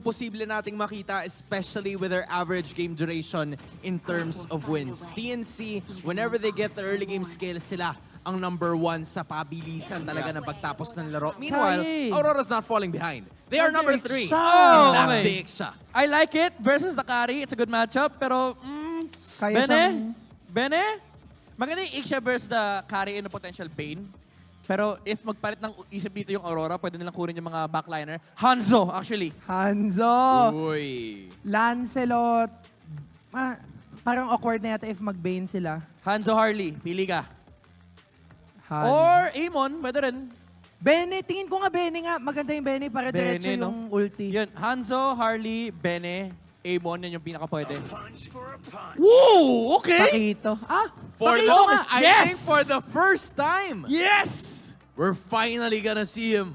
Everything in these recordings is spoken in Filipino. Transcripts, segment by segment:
posible nating makita, especially with their average game duration in terms of wins. TNC, whenever they get the early game skills, sila ang number 1 sa pabilisan talaga ng pagtapos ng laro. Meanwhile, Kaya. Aurora's not falling behind. They are number 3. Oh, And that's okay. the Iksha. I like it versus the carry. It's a good matchup. Pero, Kaya siyang- Bene, maganda yung Iksha versus the carry in a potential Bane. Pero if magpalit ng isip dito yung Aurora, pwede nilang kunin yung mga backliner. Hanzo, actually. Hanzo! Uy. Lancelot. Parang awkward na yata if mag-Bane sila. Hanzo Harley, pili ka. Hanzo. Or Amon, pwede rin. Bene, tingin ko nga Bene nga. Maganda yung Bene para Bene, diretso no? yung ulti. Yun, Hanzo, Harley, Bene, Amon, yan yung pinaka-pwede. Woo! Okay! Pakito. For Pakito the, nga. I Yes! think for the first time, Yes! we're finally gonna see him.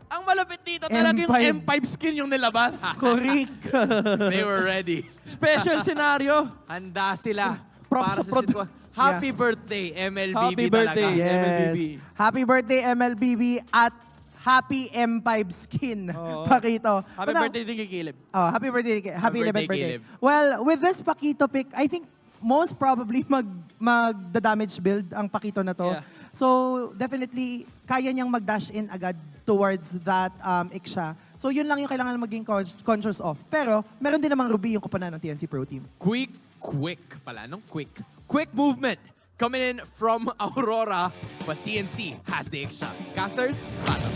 Ang malapit dito talaga yung M5. M5 skin yung nilabas. Correct. They were ready. Special scenario. Handa sila Props para sa sa prod- sitwasyon. Happy birthday, MLBB Happy talaga. birthday. Yes. MLBB. Happy birthday, MLBB, at happy M5 skin. Oo. Pakito. Happy But, birthday din kay Caleb. Oh, happy birthday. Happy 11th birthday, birthday. Caleb. Well, with this Pakito pick, I think most probably magda-damage build ang Pakito na to. Yeah. So, definitely, kaya niyang mag-dash in agad towards that Iksha. So, yun lang yung kailangan maging conscious of. Pero, meron din namang Ruby yung kupanan ng TNC Pro Team. Quick pala, no? Quick movement coming in from Aurora, but TNC has the Iksha. Casters, pasok.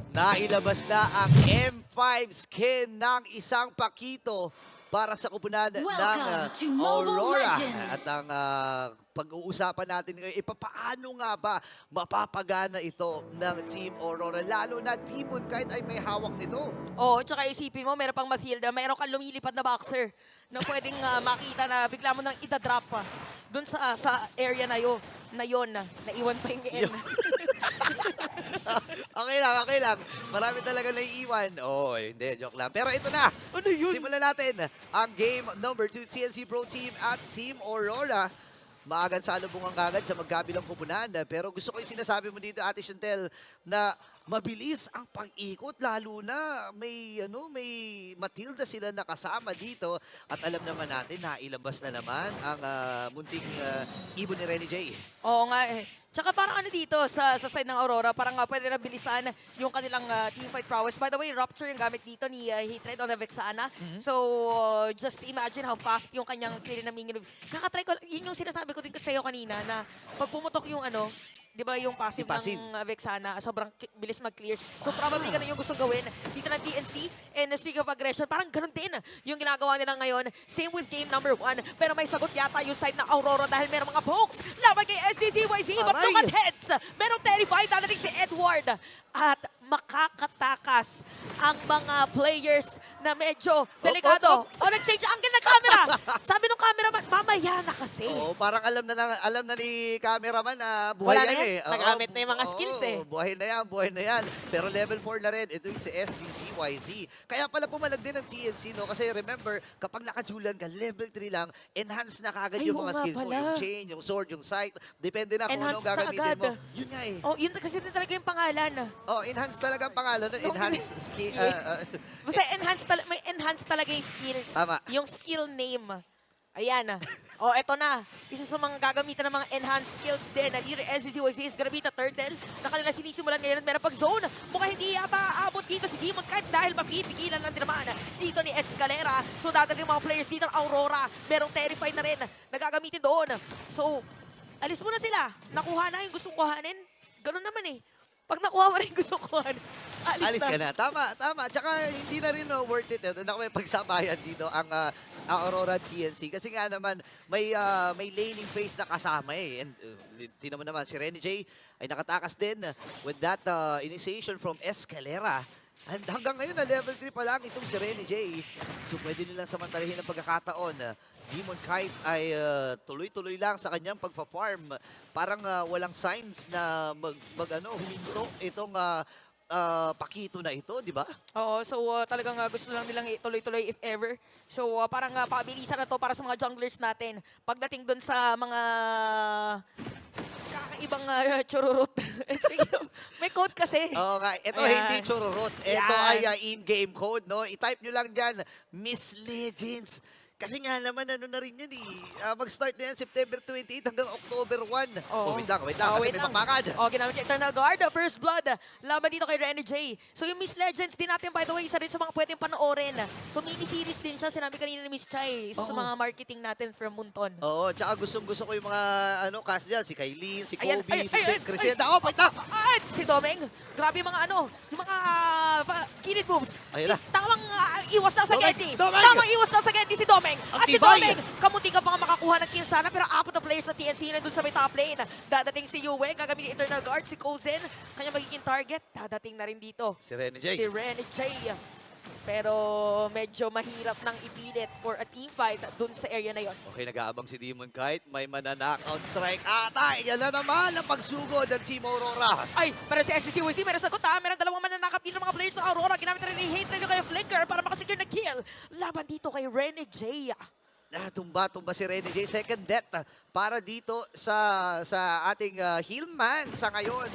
Nailabas na ang M5 skin ng isang Pakito para sa kupunan ng Welcome to Mobile Aurora. Legends. At ang pag-uusapan natin ngayon, paano nga ba mapapagana ito ng Team Aurora? Lalo na Demon kahit ay may hawak nito. Oo, tsaka isipin mo, meron pang Mathilda, meron kang lumilipad na boxer na pwedeng makita na bigla mo nang itadrop pa dun sa area na yun, naiwan pa yung N. Okay lang. Marami talaga naiiwan. Oh, hindi, joke lang. Pero ito na. Ano yun? Simulan natin ang game number 2, TNC Pro Team at Team Aurora. Maagang salubungan kagad sa magkabilang kupunan. Pero gusto ko yung sinasabi mo dito, Ate Chantel, na mabilis ang pag-ikot. Lalo na may Matilda sila nakasama dito. At alam naman natin, nailabas na naman ang munting ibon ni Renny J. Oo nga eh. Tsaka parang ano dito sa side ng Aurora, parang pwede na bilisan yung kanilang teamfight prowess. By the way, Rupture yung gamit dito ni Hatred on the Vexana. So, just imagine how fast yung kanyang clear na minion. Kakatry ko, yun yung sinasabi ko din sa'yo kanina na pag pumutok yung di ba yung passive, ng Vexana, sobrang bilis mag-clear. So probably ganun yung gusto gawin dito ng TNC. And speaking of aggression, parang ganun din yung ginagawa nila ngayon. Same with game number 1. Pero may sagot yata yung side ng Aurora dahil merong mga pokes laban kay SDZYZ. But look at heads! Merong terrified dadating si Edward. At makakatakas ang mga players na medyo delikado. O, nag-change angle ng camera. Sabi ng cameraman, mamaya na kasi. Oo, parang alam na ni cameraman na buhay Wala na yan yan. eh. Oo, Nagamit na yung mga skills eh. Buhay na yan. Pero level 4 na rin. Ito yung si SDCYZ. Kaya pala pumalag din ng TNC, no? Kasi remember, kapag nakajulan ka, level 3 lang, enhance na kagad Ay, yung oo mga nga skills mo. pala. Yung chain, yung sword, yung sight. Depende na kung anong Enhance na gagamitin mo. agad. Yun nga eh. Oh, yun kasi din talaga yung pangalan. Oh, enhance talaga ang pangalan nun. Enhance skill. Basta may enhance talaga yung skills. Tama. Yung skill name. Ayan. O, eto na. Isa sa mga gagamitan ng mga enhanced skills din. Dito SDZYZ is gonna be the turtle na kanila sinisimulan ngayon at meron pag zone. Mukhang hindi yata aabot dito si Demon kahit dahil mapipigilan lang din naman dito ni Escalera. So dadating mga players dito ng Aurora. Merong terrify na rin na gagamitin doon. So, alis mo na sila. Nakuha na yung gustong kuhanin. Ganun naman eh. Pag nakuha mo na yung gustong kuhanin, Alis ka na. Tama. Tsaka hindi na rin worth it. Naku, may pagsabayan dito ang Aurora TNC. Kasi nga naman, may laning phase na kasama eh. And tinan mo naman, si Renny J ay nakatakas din with that initiation from Escalera. And hanggang ngayon, na level 3 pa lang itong si Renny J. So pwede nilang samantalahin ang pagkakataon. Demon Kite ay tuloy-tuloy lang sa kanyang pagpa-farm. Parang walang signs na huminto itong Pakito na ito, di ba? Oo, so talagang gusto lang nilang ituloy-tuloy if ever. So parang pabilisan na to para sa mga junglers natin. Pagdating dun sa mga kakaibang chururut. Sige, may code kasi. Oo nga, ito Ayan. hindi chururut. Ito Yan. ay in-game code, no? I-type nyo lang dyan, Miss Legends. Kasi nga naman, ano na rin yun eh. Mag-start na yan September 28 hanggang October 1. Oo. Oh, wait lang, kasi wait may lang. makmakad. Ginamit yung Eternal Guard, First Blood. Laban dito kay Renny J. So yung Miss Legends din natin, by the way, isa rin sa mga pwedeng panoorin. So mini-series din siya, sinabi kanina ni Miss Chai, isa sa Oo. mga marketing natin from Munton. Oo, tsaka gustong-gusto ko yung mga cast dyan. Si Kailin, si Ayan, Kobe, ayan, si ayan, Crescenda. Oh, fight na! At si Domeng, grabe yung mga yung mga kilid moves. Ayun na. Tamang iwas na sa Domeng! Gendy. Domeng! Tamang iwas na sa Gendy si Domeng. Ang At si tibay! Domeng, kamunti ka pa nga makakuha ng kill sana, pero apat na players sa TNC na dun sa may top lane. Dadating si Yue, gagamitin Eternal Guard, si Kozen, kanya magiging target. Dadating na rin dito Si Renny J. si Renny J. Pero medyo mahirap nang ipilit for a team fight dun sa area na yon. Okay, nag-aabang si Demon Kite. May mana-knockout strike. Ata, yan na naman ang pagsugod ng Team Aurora. Ay, pero si SCCWC, meron sagot ha. Meron dalawang mananakap dito ng mga players ng Aurora. Ginamit na rin ni Hate Rail kay Flicker para makasecure na kill. Laban dito kay Renny J. Tumba si Renny J. Second death para dito sa ating Healman sa ngayon.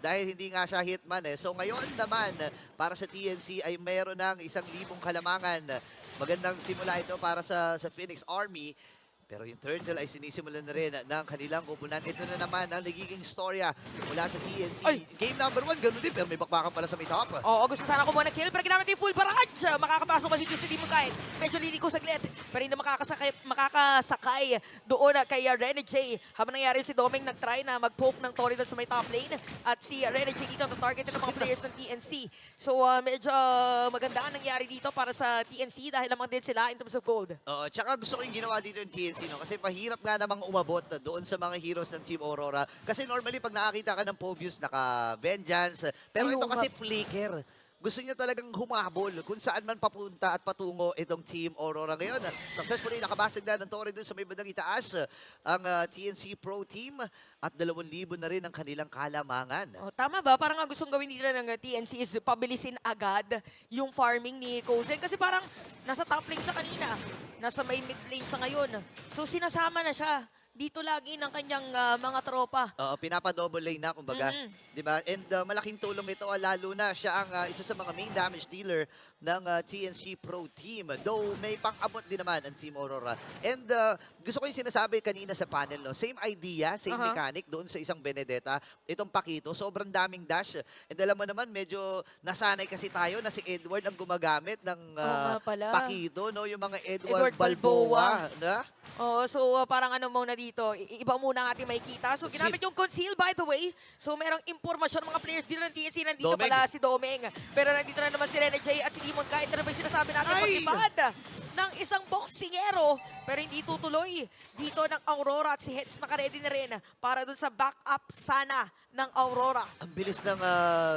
Dahil hindi nga siya hitman eh. So ngayon naman, para sa TNC ay meron ng 1,000 kalamangan. Magandang simula ito para sa Phoenix Army. Pero yung Turtle ay sinisimulan na rin ng kanilang kupunan. Ito na naman ang nagiging storya mula sa TNC. Ay! Game number 1, ganun din. Pero may bakbakan pala sa may top. Oo, gusto sana kumuha ng kill, pero ginamit yung full barrage. Makakapasok kasi dito si Demon Kite. Medyo liliko saglit, pero hindi makakasakay doon kay Renny J. Habang nangyari si Doming nag-try na mag-poke ng Tori doon sa may top lane. At si Renny J dito ang target ng mga players ng TNC. So medyo maganda ang nangyari dito para sa TNC dahil lamang din sila in terms of gold. Oo, tsaka gusto ko yung ginawa dito ng TNC, no? Kasi mahirap nga namang umabot doon sa mga heroes ng Team Aurora. Kasi normally pag nakakita ka ng Pobius, naka-Vengeance. Pero Ay, ito oo kasi flicker. Gusto niya talagang humabol kung saan man papunta at patungo itong Team Aurora. Ngayon, successfully nakabasag na ng Torre dun sa may bandang itaas ang TNC Pro Team at 2,000 na rin ang kanilang kalamangan. Oh, tama ba? Parang ang gustong gawin nila ng TNC is pabilisin agad yung farming ni Kozen. Kasi parang nasa top lane siya kanina. Nasa may mid lane siya ngayon. So sinasama na siya dito lagi ng kanyang mga tropa. Oo, pinapa-double lane na, kumbaga. Mhm. 'Di ba? And malaking tulong ito, lalo na siya ang isa sa mga main damage dealer ng TNC Pro Team. Though may pang-abot din naman ang Team Aurora. And gusto ko yung sinasabi kanina sa panel, no? Same idea, same Aha. mechanic doon sa isang Benedetta. Itong Pakito, sobrang daming dash. And alam mo naman, medyo nasanay kasi tayo na si Edward ang gumagamit ng nga pala. Pakito, no? Yung mga Edward Edward Balboa. Balboa. Na? Oh, so parang ano muna dito, iba muna ang ating makikita. So ginamit yung conceal by the way. So merong impormasyon ng mga players dito ng TNC. Nandito Domeng. pala si Domeng. Pero nandito na naman si Renny J at si Demon Kite. Ano ba yung sinasabi natin? Ay! Maglipad ng isang boxingero. Pero hindi tutuloy. Dito ng Aurora at si Heads naka-ready na rin para dun sa backup sana ng Aurora. Ang bilis ng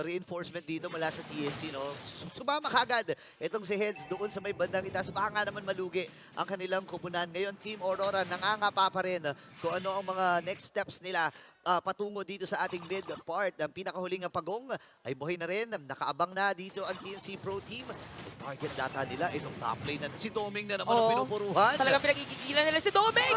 reinforcement dito mula sa TNC, no? Sumama kagad itong si Heads doon sa may bandang itaas. Baka nga naman malugi ang kanilang kupunan. Ngayon, Team Aurora nangangapa pa rin kung ano ang mga next steps nila patungo dito sa ating mid part. Ang pinakahuling pagong ay buhay na rin. Nakaabang na dito ang TNC Pro Team. Target data nila itong top lane na si Doming na naman ang Oo. pinupuruhan. Talagang pinagigilan nila si Domeng!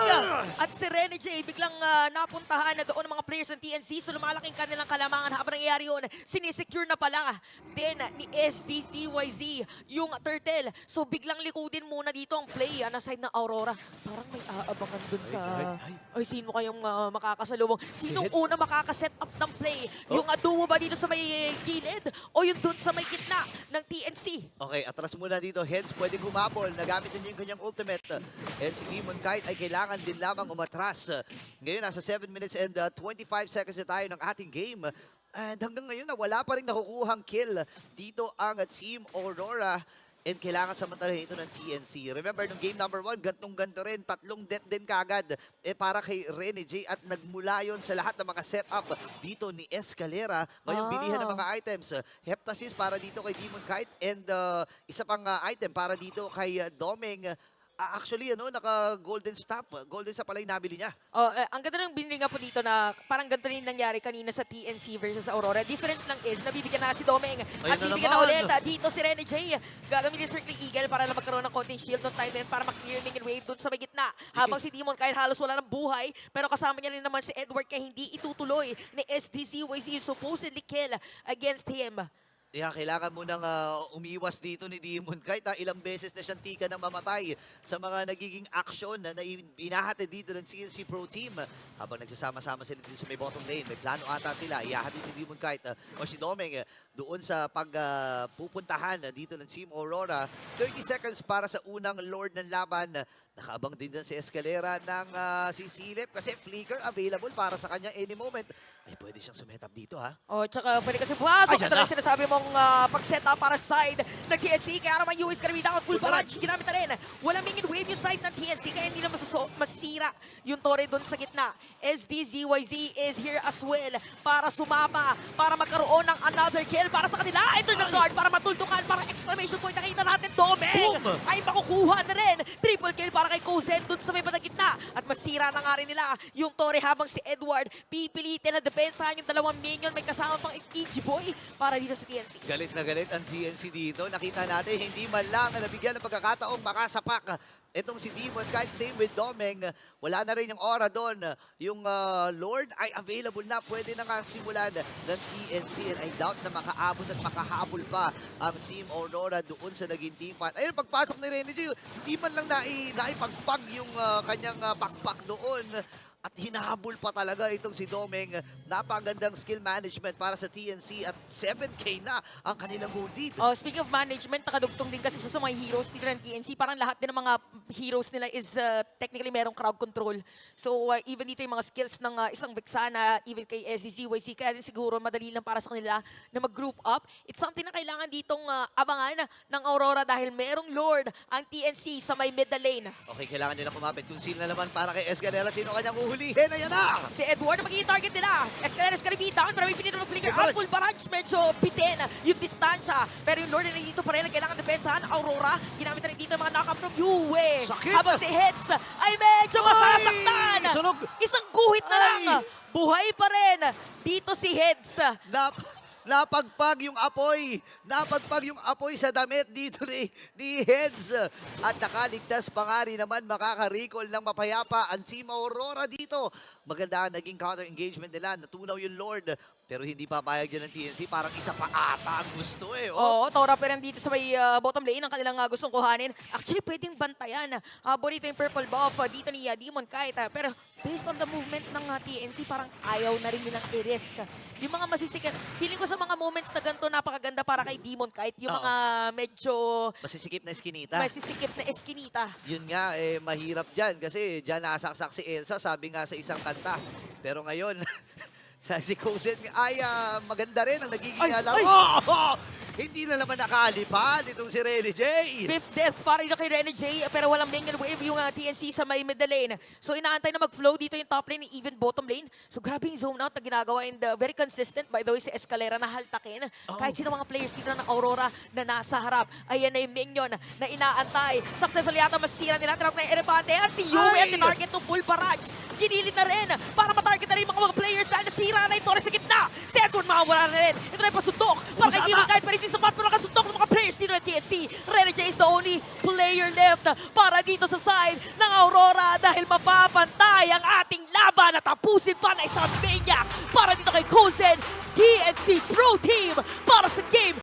At si Renny J, biglang napuntahan na doon ng mga players ng TNC. So lumalaking kanilang kalamangan habang nangyayari yun. Sinisecure na pala din ni SDCYZ yung turtle. So biglang likudin muna dito ang play na side ng Aurora. Parang may aabangan dun sa... Ay, sino kayong makakasalubong? Sinong Heads? una makakaset up ng play? Yung duo ba dito sa may gilid? O yung dun sa may gitna ng TNC? Okay, atras muna dito. Heads pwedeng humabol. Nagamit niya yung kanyang ultimate. And si Demon Kite ay kailangan din lamang umatras. Ngayon, nasa 7 minutes and 25 seconds na tayo ng ating game. And hanggang ngayon, wala pa rin nakukuhang kill dito ang Team Aurora. And kailangan samantalahin ito ng TNC. Remember, nung game number 1, gantong-ganto rin. 3 death din kagad. Para kay Renny J. At nagmula yon sa lahat ng mga setup dito ni Escalera. Ngayong bilihan ng mga items. Heptasis para dito kay Demon Kite. And isa pang item para dito kay Domeng. actually, naka-golden staff. Golden staff pala yung nabili niya. Oh, ang ganda ng binili nga po dito na parang ganito rin nangyari kanina sa TNC versus Aurora. Difference lang is, nabibigyan na si Domeng. At Ayun na bibigyan na naman. ulit dito si Rene J. Gagamitin si Circle Eagle para na magkaroon ng konting shield ng time din para maklear yung wave dun sa may gitna. Habang si Demon kahit halos wala ng buhay, pero kasama niya rin naman si Edward kaya hindi itutuloy ni SDZYZ supposedly kill against him. Yeah, kailangan mo nang umiwas dito ni Demon kahit ilang beses na siyang tika ng mamatay sa mga nagiging action na inahatid dito ng CNC Pro Team. Habang nagsasama-sama sila dito sa may bottom lane, may plano ata sila. Iyahatid si Demon kahit o si Domeng doon sa pagpupuntahan dito ng Team Aurora. 30 seconds para sa unang Lord ng laban. Nakaabang din dyan si Escalera ng si Silip kasi flicker available para sa kanya any moment. Ay, pwede siyang sumetap dito, ha? Oh, tsaka pwede kasi pumasok. Ayan Ito na. na sinasabi mong pag-set up para sa side ng TNC. Kaya naman US gonna be down. Full barrage. Ginamit na rin. Walang mingin wave yung side ng TNC. Kaya hindi na masira yung tore doon sa gitna. SDZYZ is here as well para sumama. Para magkaroon ng another kill para sa kanila. Enter ng guard para matuldukan. Para exclamation point. Nakita natin Domeng. Boom! Ay makukuha na rin. Triple kill para kay Kozen doon sa may bandang gitna. At masira na nga rin nila yung tore habang si Edward pipilitin na depensahan yung dalawang minion. May kasama pang EG Boy para dito sa TNC. Galit na galit ang TNC dito. Nakita natin, hindi man lang nabigyan ng pagkakataong makasapak itong si Demon. Kahit same with Domeng, wala na rin yung aura doon. Yung Lord ay available na. Pwede na nga simulan ng TNC. And I doubt na makaabot at makahabol pa ang Team Aurora doon sa naging team fight. Ayun, pagpasok ni Rene G, hindi man lang naipagpag yung kanyang backpack doon. At hinahabol pa talaga itong si Domeng. Napagandang skill management para sa TNC at 7K na ang kanilang goal lead. Oh, speaking of management, nakadugtong din kasi siya sa mga heroes dito ng TNC. Parang lahat din ng mga heroes nila is technically merong crowd control. So even dito yung mga skills ng isang Vexana, even kay SDZYZ, kaya din siguro madali lang para sa kanila na mag-group up. It's something na kailangan ditong abangan ng Aurora dahil merong Lord ang TNC sa may middle lane. Okay, kailangan nila kumapit. Kung sino na naman para kay Escalera, sino kanyang uhulihin? Ayan na! Si Edward ang magiging target nila. Escalera is gonna be down, pero may pinito ng flicker. Ang full barrage, medyo bitin yung distansya. Pero yung Lord na dito pa rin ang kailangan depensahan. Aurora, ginamit na rin dito ang mga knock-up from Yue. Sakit! Habang si Heads ay medyo masasaktan. Sunog! Isang guhit na lang. Ay! Buhay pa rin. Dito si Heads. Napagpag yung apoy. Napagpag yung apoy sa damit dito ni Heads. At nakaligtas pa nga rin naman makaka-recall ng mapayapa ang Team Aurora dito. Maganda ang naging counter-engagement nila. Natunaw yung Lord. Pero hindi papayag dyan ng TNC. Parang isa pa ata ang gusto eh. Oo, Tora pa rin dito sa may bottom lane ang kanilang gustong kuhanin. Actually, pwedeng bantayan. Bonito yung purple buff dito ni Demon kahit. Pero based on the movement ng TNC, parang ayaw na rin nilang i-risk. Yung mga masisikat, feeling ko sa mga moments na ganito, napakaganda para kay Demon kahit yung mga medyo Masisikip na eskinita. masisikip na eskinita. Yun nga, mahirap dyan. Kasi dyan nasaksak si Elsa, sabi nga sa isang kanta. Pero ngayon, sa si Kozen ay maganda rin ang nagiging Ay, alam. ay! Hindi na naman nakalipad itong si Rene J. Fifth death para dito kay Rene J, pero walang minion wave yung TNC sa may middle lane. So inaantay na mag-flow dito yung top lane, even bottom lane. So grabe yung zone out na ginagawa and very consistent. By the way, si Escalera na haltakin. Kahit sino mga players dito ng Aurora na nasa harap. Ayan na yung minion na inaantay. Successfully yata masira nila. Trap na yung Elefante. At si Yue at tinarget to full barrage. Ginilit na rin para matarget na rin yung mga players dahil nasira na yung Torres sa gitna. Si Edward makawala na rin. Ito na yung pasundok. Para kay Demon kahit pa rin sapat pero nakasundok ng mga players dito ng TNC. Rene J is the only player left para dito sa side ng Aurora dahil mapapantay ang ating laban at tapusin pa na isang maniac para dito kay Kozen. TNC Pro Team para sa game